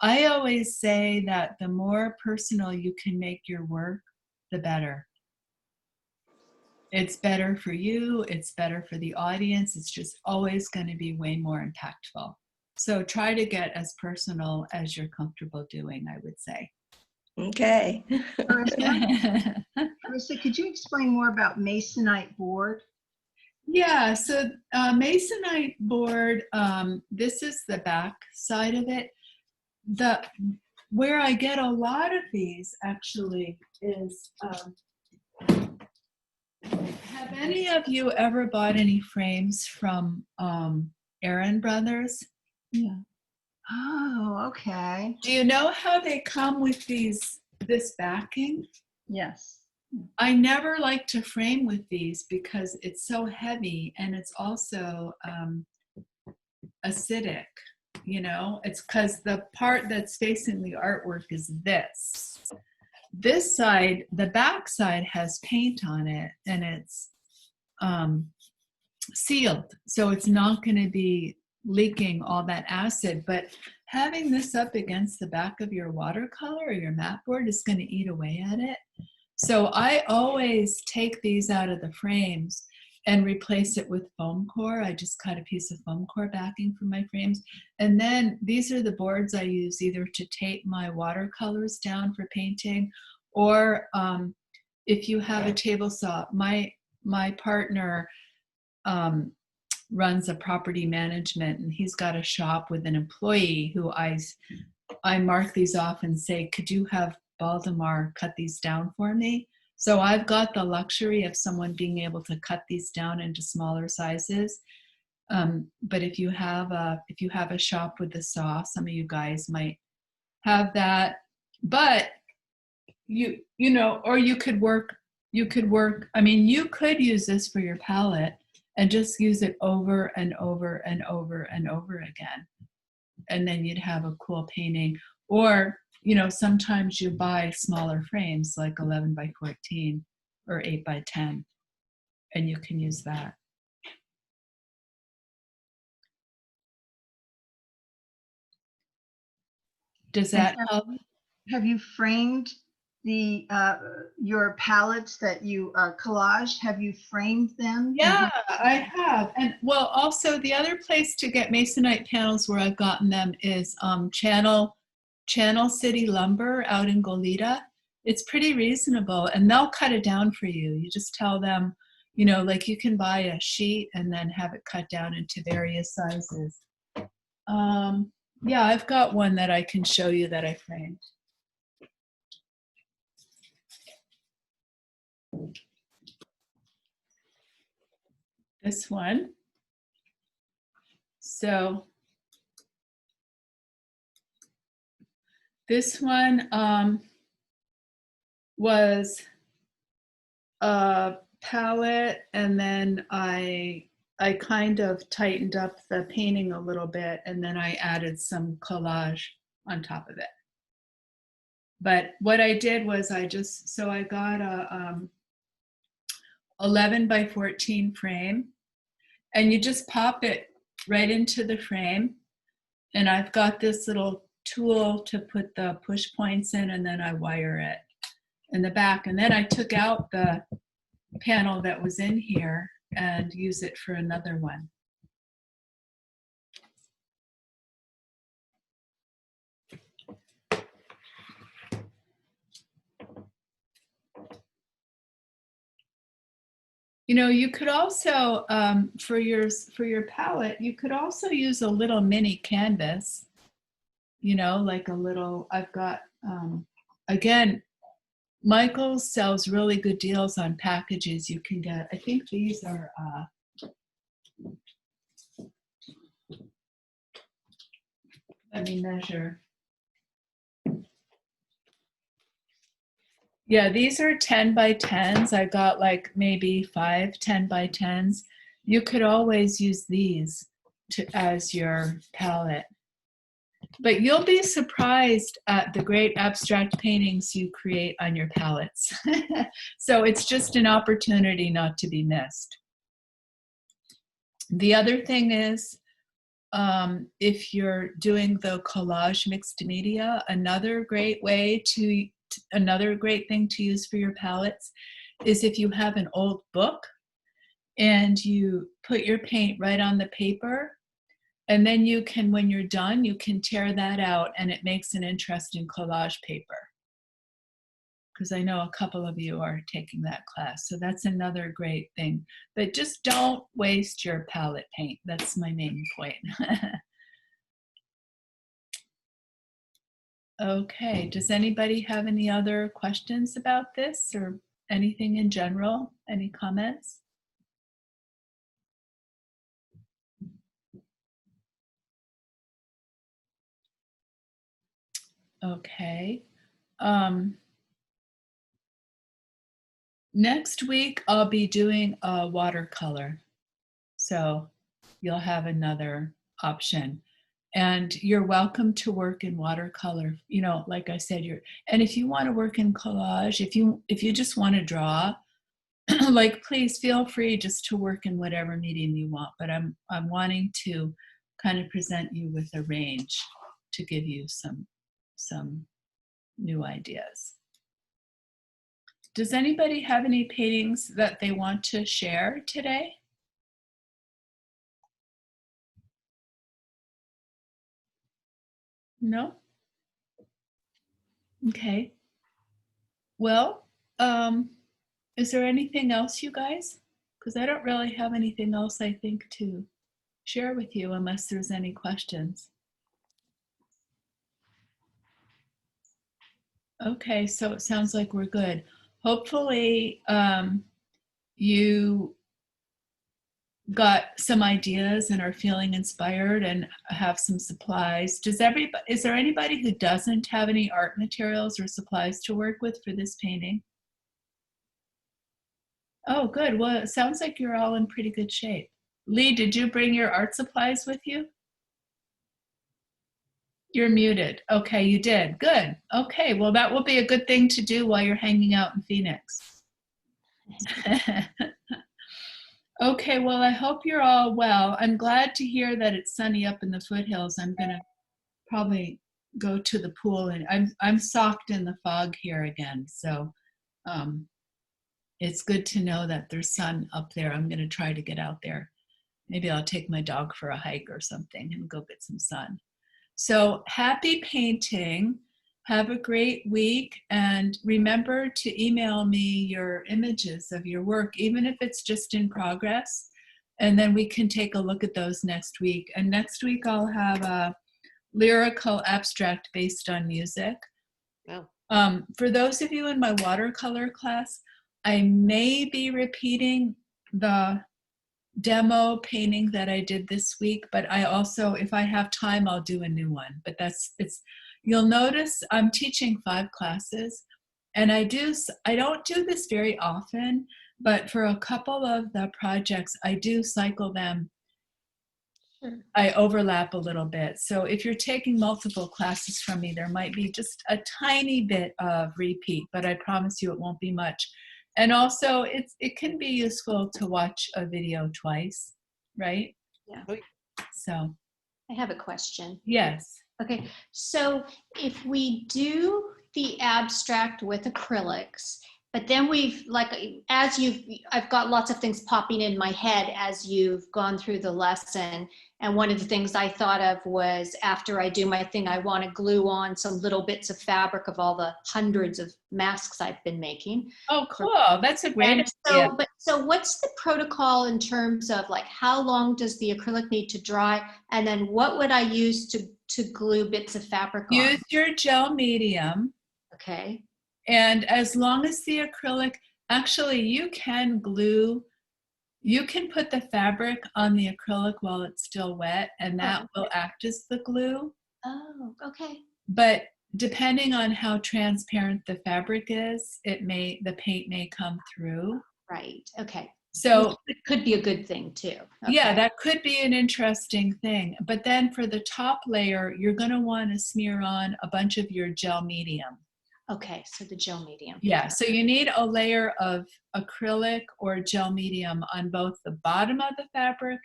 I always say that the more personal you can make your work, the better. It's better for you, it's better for the audience, it's just always going to be way more impactful. So try to get as personal as you're comfortable doing, I would say. Okay. Carissa, could you explain more about masonite board? Yeah, so masonite board, this is the back side of it. Where I get a lot of these actually is, have any of you ever bought any frames from Aaron Brothers? Yeah. Oh, okay. Do you know how they come with this backing? Yes. I never like to frame with these because it's so heavy and it's also acidic, you know? It's because the part that's facing the artwork is this. This side, the back side has paint on it and it's sealed. So it's not going to be leaking all that acid, but having this up against the back of your watercolor or your mat board is going to eat away at it. So I always take these out of the frames and replace it with foam core. I just cut a piece of foam core backing for my frames. And then these are the boards I use either to tape my watercolors down for painting, or if you have a table saw, my partner runs a property management and he's got a shop with an employee who I mark these off and say, could you have Baldemar cut these down for me? So I've got the luxury of someone being able to cut these down into smaller sizes. But if you have a shop with a saw, some of you guys might have that. But you know, or you could work. I mean, you could use this for your palette and just use it over and over and over and over again, and then you'd have a cool painting. Or you know, sometimes you buy smaller frames like 11 by 14 or 8 by 10, and you can use that. Does that help? Have you framed the your palettes that you collaged? Have you framed them? Yeah, I have. And well, also the other place to get masonite panels where I've gotten them is Channel City Lumber out in Goleta. It's pretty reasonable and they'll cut it down for you. You just tell them, you know, like you can buy a sheet and then have it cut down into various sizes. Yeah, I've got one that I can show you that I framed. This one. So this one was a palette, and then I kind of tightened up the painting a little bit, and then I added some collage on top of it. But what I did was I got a 11 by 14 frame, and you just pop it right into the frame. And I've got this little tool to put the push points in, and then I wire it in the back. And then I took out the panel that was in here and use it for another one. You know, you could also, for your palette, you could also use a little mini canvas, you know, like a little, I've got, again, Michaels sells really good deals on packages you can get. I think these are, let me measure. Yeah, these are 10 by 10s. I got like maybe 5 10 by 10s. You could always use these as your palette. But you'll be surprised at the great abstract paintings you create on your palettes. So it's just an opportunity not to be missed. The other thing is, if you're doing the collage mixed media, another great thing to use for your palettes is if you have an old book and you put your paint right on the paper, and then you can, when you're done, you can tear that out and it makes an interesting collage paper. Because I know a couple of you are taking that class. So that's another great thing. But just don't waste your palette paint. That's my main point. Okay, does anybody have any other questions about this or anything in general? Any comments? Okay. Next week, I'll be doing a watercolor. So you'll have another option. And you're welcome to work in watercolor. You know, like I said, and if you want to work in collage, if you just want to draw, like please feel free just to work in whatever medium you want. But I'm wanting to kind of present you with a range to give you some new ideas. Does anybody have any paintings that they want to share today? No? Okay. Well, is there anything else, you guys? Because I don't really have anything else, I think, to share with you unless there's any questions. Okay, so it sounds like we're good. Hopefully, you got some ideas and are feeling inspired and have some supplies. Is there anybody who doesn't have any art materials or supplies to work with for this painting? Oh, good. Well, it sounds like you're all in pretty good shape. Lee, did you bring your art supplies with you? You're muted. Okay, you did. Good. Okay, well, that will be a good thing to do while you're hanging out in Phoenix. Okay, well, I hope you're all well. I'm glad to hear that it's sunny up in the foothills. I'm gonna probably go to the pool, and I'm socked in the fog here again. So it's good to know that there's sun up there. I'm gonna try to get out there. Maybe I'll take my dog for a hike or something and go get some sun. So happy painting. Have a great week, and remember to email me your images of your work, even if it's just in progress, and then we can take a look at those next week. And next week I'll have a lyrical abstract based on music. Wow. For those of you in my watercolor class, I may be repeating the demo painting that I did this week, but I also, if I have time, I'll do a new one. But you'll notice I'm teaching 5 classes, and I don't do this very often, but for a couple of the projects, I do cycle them. Sure. I overlap a little bit. So if you're taking multiple classes from me, there might be just a tiny bit of repeat, but I promise you it won't be much. And also, it can be useful to watch a video twice, right? Yeah. So. I have a question. Yes. Okay, so if we do the abstract with acrylics But then we've, like, I've got lots of things popping in my head as you've gone through the lesson. And one of the things I thought of was, after I do my thing, I want to glue on some little bits of fabric of all the hundreds of masks I've been making. Oh, cool. That's a great And idea. so what's the protocol in terms of, like, how long does the acrylic need to dry? And then what would I use to glue bits of fabric on? Use your gel medium. Okay. And as long as the acrylic, actually you can glue, you can put the fabric on the acrylic while it's still wet, and that will act as the glue. Oh, okay. But depending on how transparent the fabric is, the paint may come through. Right. Okay. So it could be a good thing too. yeah, Okay. that could be an interesting thing. But then for the top layer, you're going to want to smear on a bunch of your gel medium. Okay. So the gel medium. Yeah, so you need a layer of acrylic or gel medium on both the bottom of the fabric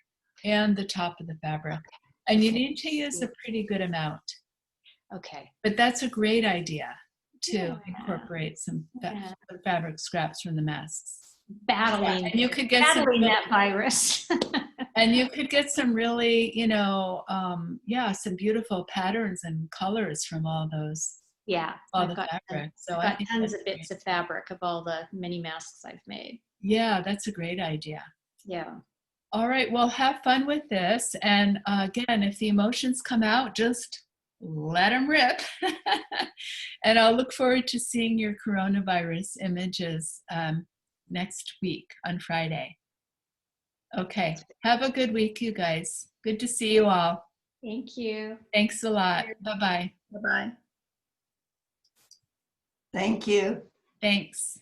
and the top of the fabric. And you need to use a pretty good amount. Okay. But that's a great idea to Yeah. incorporate some Yeah. fabric scraps from the masks. Battling. And you could get some Battling that virus. and you could get some really, some beautiful patterns and colors from all those, Yeah. all I've the got fabric. So I've I got think tons that's of bits great. of fabric of all the mini masks I've made. Yeah, that's a great idea. Yeah. All right, well, have fun with this. And again, if the emotions come out, just let them rip. And I'll look forward to seeing your coronavirus images next week on Friday. Okay, have a good week, you guys. Good to see you all. Thank you. Thanks a lot. Bye-bye. Bye-bye. Thank you. Thanks.